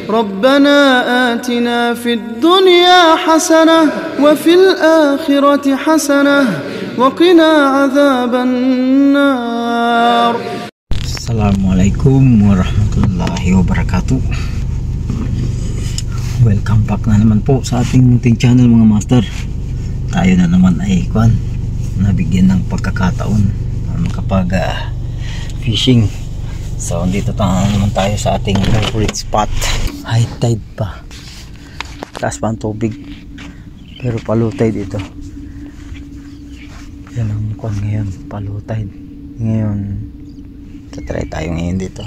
ربنا آتنا في الدنيا حسنة وفي الآخرة حسنة وقنا عذاب النار. Assalamualaikum warahmatullahi wabarakatuh. Welcome back na naman po sa ating munting channel mga master. Tayo na naman ay nabigyan ng pagkakataon makapag fishing. So dito naman tayo sa ating favorite spot. High tide pa, taas pa ang tubig pero pa low tide ito. Yan ang kwan ngayon, pa low tide ngayon. Try tayo ngayon dito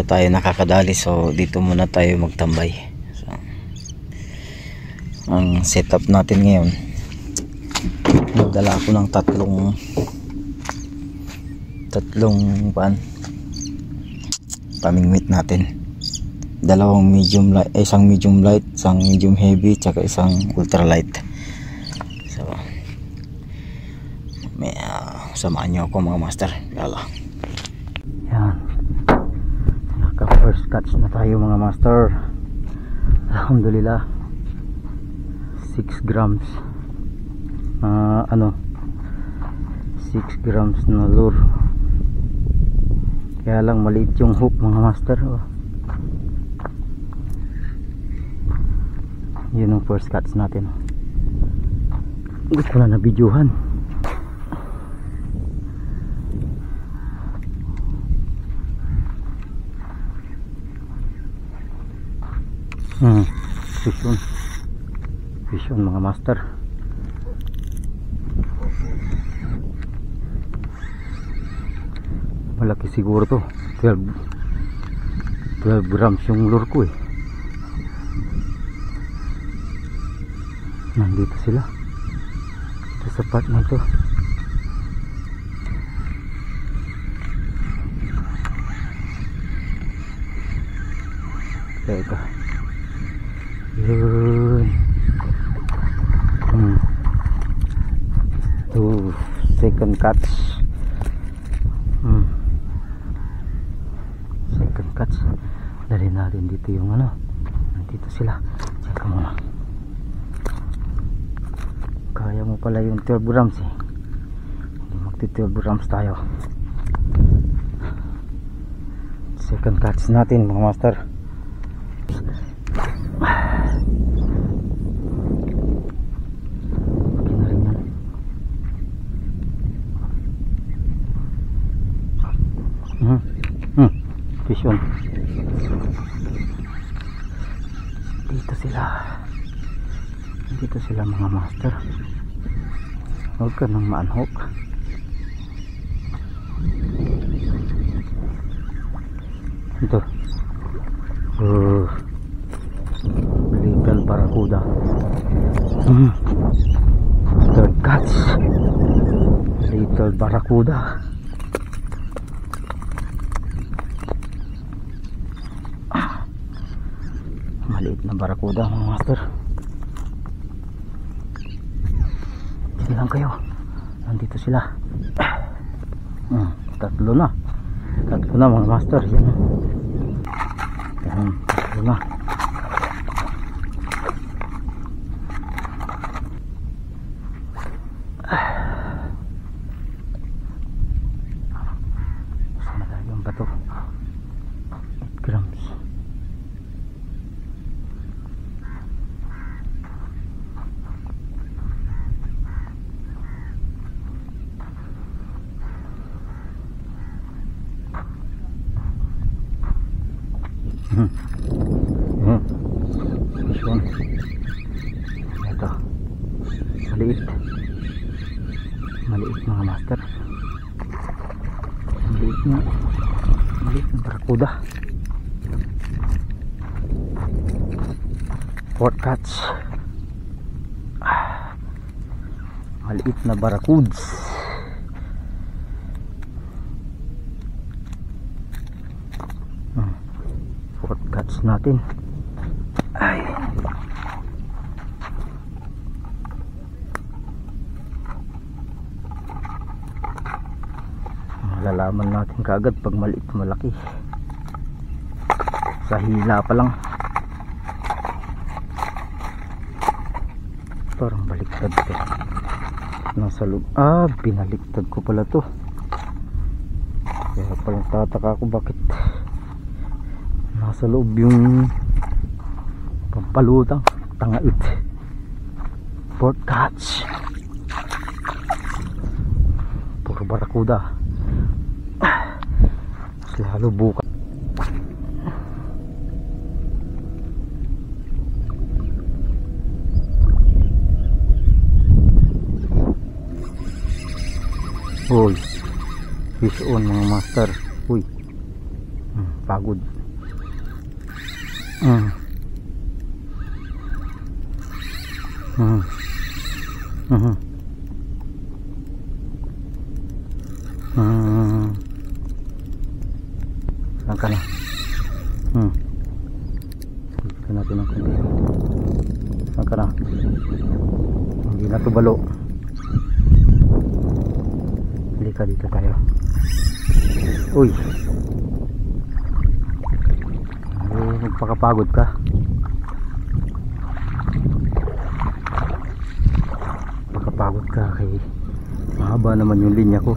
tayo nakakadali, so dito muna tayo magtambay. So, ang setup natin ngayon, nagdala ako ng tatlong pamingwit natin, dalawang medium light, isang medium light, isang medium heavy, tsaka isang ultra light. So may samahan nyo ako mga master. Yala, yan, naka first catch na tayo mga master. Alhamdulillah, 6 grams 6 grams na lure. Kaya lang maliit yung hook mga master. Yun ang first catch natin. Hindi ko na nabidyohan. Fish on mga master. Malaki siguro to, 12 grams yung lure ko eh. Nandito sila ito sa part na ito. Teka, yun. Second catch. Second catch. Dali natin dito yung nandito sila. Check muna. Kaya mo pala yung 12 grams eh. Hindi magti 12 grams tayo. Second catch natin mga master. Fish on. Dito sila mga master. Huwag ka nang ma-unhook. Ito, little barracuda. Third catch, little barracuda. Maliit na barracuda mga master. Silang kayo, nandito sila. Tatlo na mga master. Yan, tatlo na. Saan na tayo yung bato? 8 grams. Ito, maliit mga master. Maliit na barracuda. Fourth catch, maliit na barracuds. Fourth catch natin. Ay, malalaman natin kaagad pag maliit malaki. Sa hila pa lang. Parang baliktad to. Nasa loob. Ah, binaliktad ko pala to. Kaya palang tataka ako bakit nasa loob yung pampalutang tangait. Port catch. Puro barakuda. Mas lalo bukas. Uy, fish on mga master. Uy, pagod. Saan ka na? Ito natin ang kundi. Saan ka na? Hindi na tubalo. Halika dito tayo. Uy, nagpakapagod ka. Pagkapagod ka kay mahaba naman yung linya ko.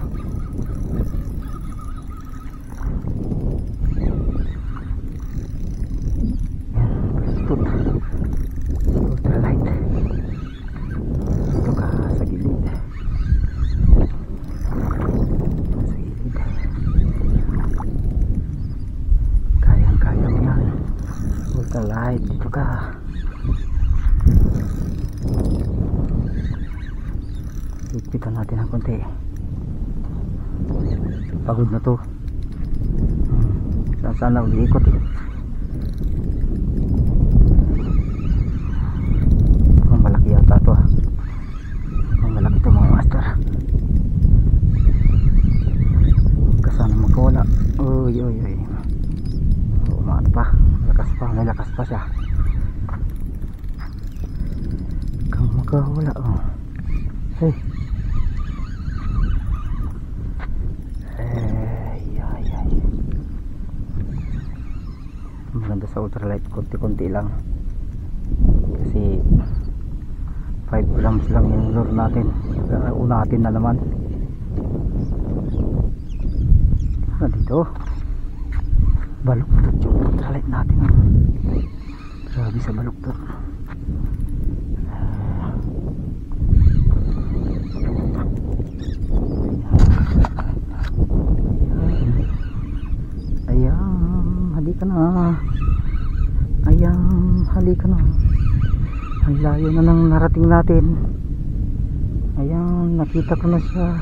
Ultralight. Dito ka sa gilid. Kayang-kaya mo yan. Ultralight. Dito ka. Ikpitan natin ang konti. Pagod na to. Sana uliikot eh. Ang malaki yata to. Ang malaki to mga master. Kasana magkawala. Uy. Umaat pa. May lakas pa siya. Kang magkawala. Hey. Maganda sa ultralight, konti-konti lang kasi 5 grams lang yung lure natin. Unatin na naman dito. Baluktot yung ultralight natin. Grabe sa baluktot. Halika na. Ang layo na ng narating natin. Ayan, nakita ko na siya.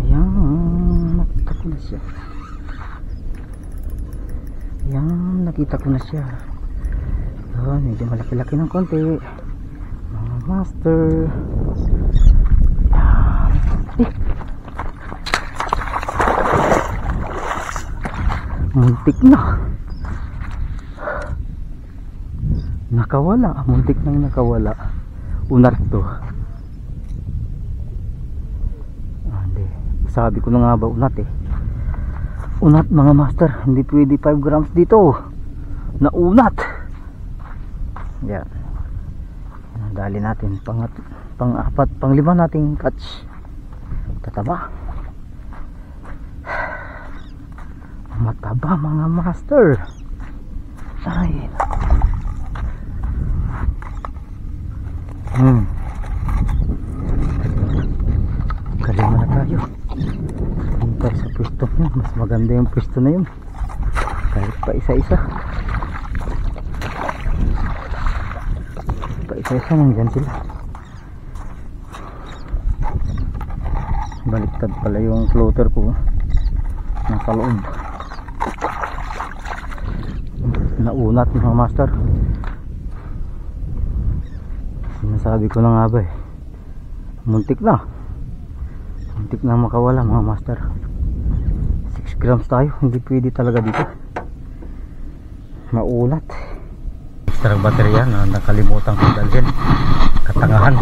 Ayan, nakita ko na siya. Medyo malaki-laki ng konti mga master. Muntik na nakawala. Muntik nang nakawala. Unat to. Hindi. Sabi ko na nga ba unat eh. Unat mga master. Hindi pwede 5 grams dito na unat. Yan. Dali natin pang-apat, pang-lima nating catch. Tataba. Mataba mga master. Ay. Kalima na tayo. Hintay sa pwesto niya. Mas maganda yung pwesto na yun. Kahit pa isa-isa. Nandyan sila. Baliktad pala yung floater ko. Nasa loob. Naunat mga master. Sinasabi ko na nga ba eh. Muntik na makawala mga master. 6 grams tayo. Hindi pwede talaga dito. Maunat. Extra baterya na nakalimutan ko dalhin. Katangahan.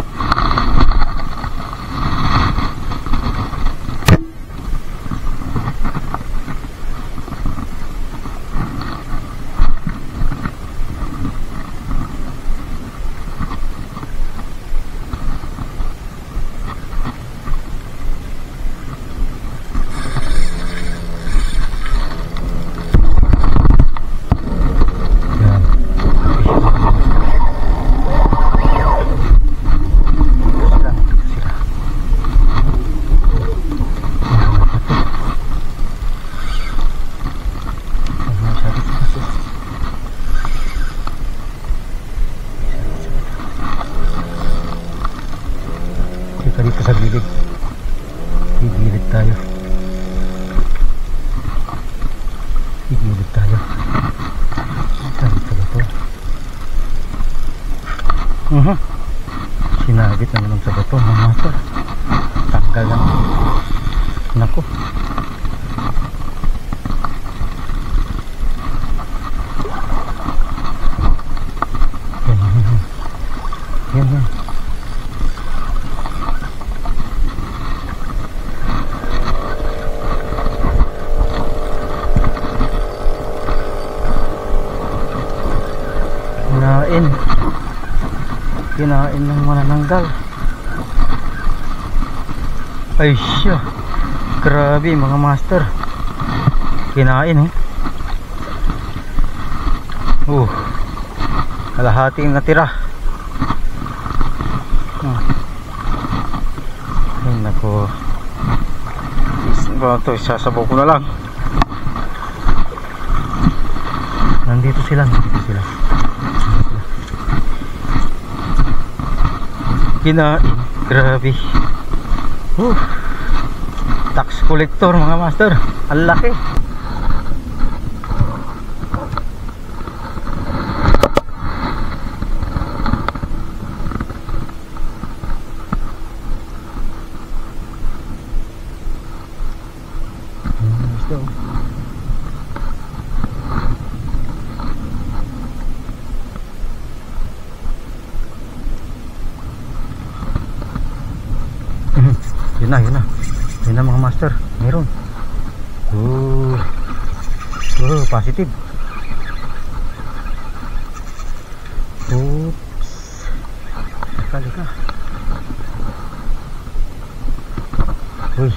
Sinagit na naman sa bato mga master. Tanggal lang. Naku. Yan. Kinain ng manananggal. Ay siya, grabe mga master, kinain kalahating natira. Ay nako, ito isasabaw ko na lang. Nandito sila. Kinain, grabe. Tax collector mga master, ang laki. Yun na mga master, meron. Positive. Oops. Lika. Uy.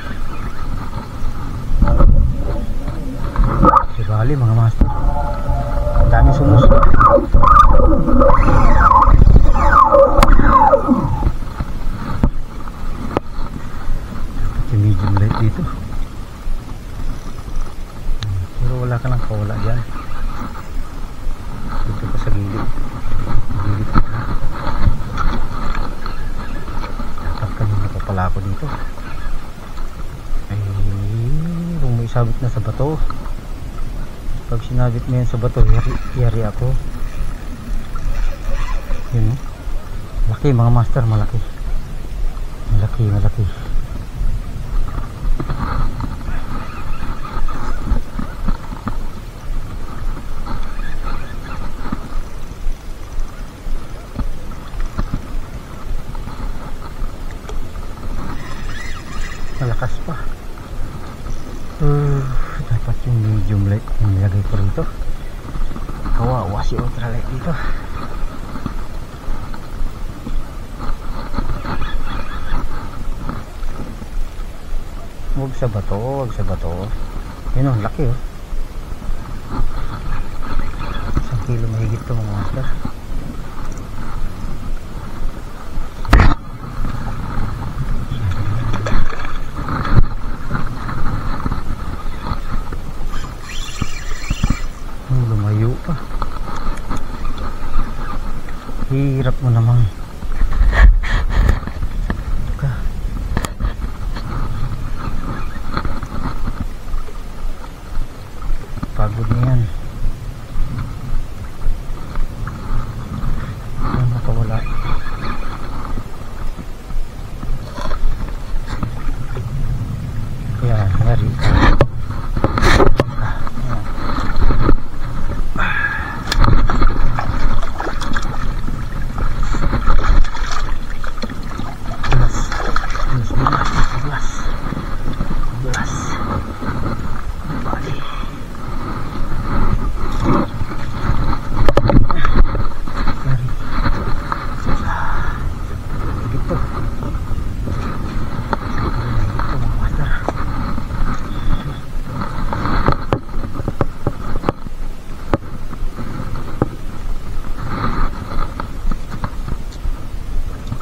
Sigali mga master, dami sumusunod. Medium light dito, pero wala ka lang kawala dyan. Dito pa sa gilid dapat kanina pa pala ako dito. Ay, kung may sabit na sa bato, pag sinabit mo yan sa bato, yari ako. Yun, laki mga master, malaki. Malakas pa. Dapat yung medium light yung nilagay ko rito. Kawawa si ultralight dito. Huwag sa bato. Yun o, laki o. 1 kilo mahigit to mga master. Lumayo pa. Hirap mo naman. Pagod niyan. Ano nakawala? Yan, ngari.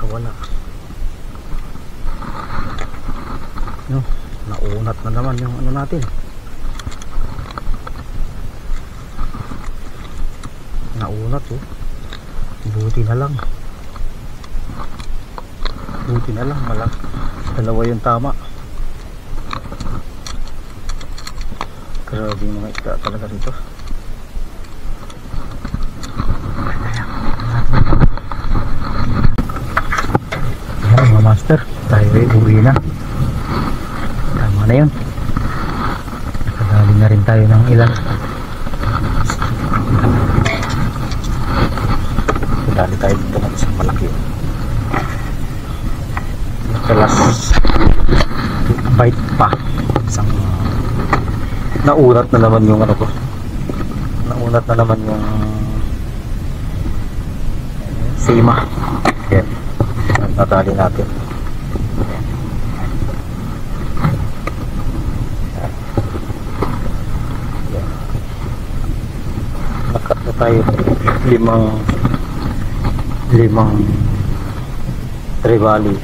Wala. No, naunat na naman yung ano natin. Naunat oh. Buti na lang. Malak. Dalawa yung tama. Grabe yung mga isda talaga dito. tayo ay uwi na. Tama na yun. Nakadali na rin tayo ng ilan. Nakadali tayo dito ng isang malaki. Plus bite pa. Isang naunat na naman yung ano ko. Naunat na naman yung sima. Yan. Nadali natin. Nakat na tayo limang trevally.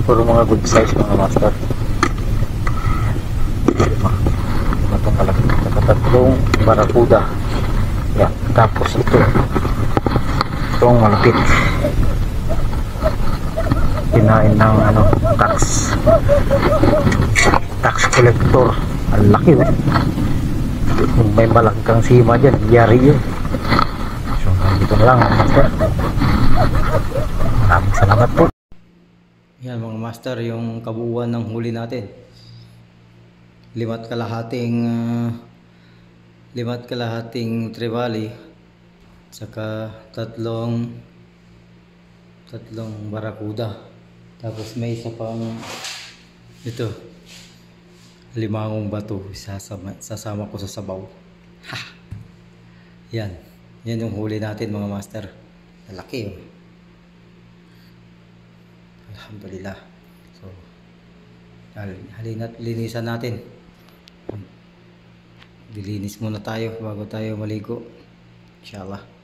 Puro mga good size mga master. Lima itong malaki. Tatlong barakuda. Yan. Tapos itong malapit. Kinain ng tax collector. Ang laki kung may malaki kang sima dyan, yari yun. So dito na lang master. Maraming salamat po. Yan mga master, yung kabuuan ng huli natin. 5 kalahating trevally, saka tatlong barakuda. Tapos may isa pang ito, 5 bato sasama ko sa sabaw. Ha! Yan yung huli natin mga master. Malaki yun. Alhamdulillah. So halina't linisan natin. Dilinis muna tayo bago tayo maligo, inshallah.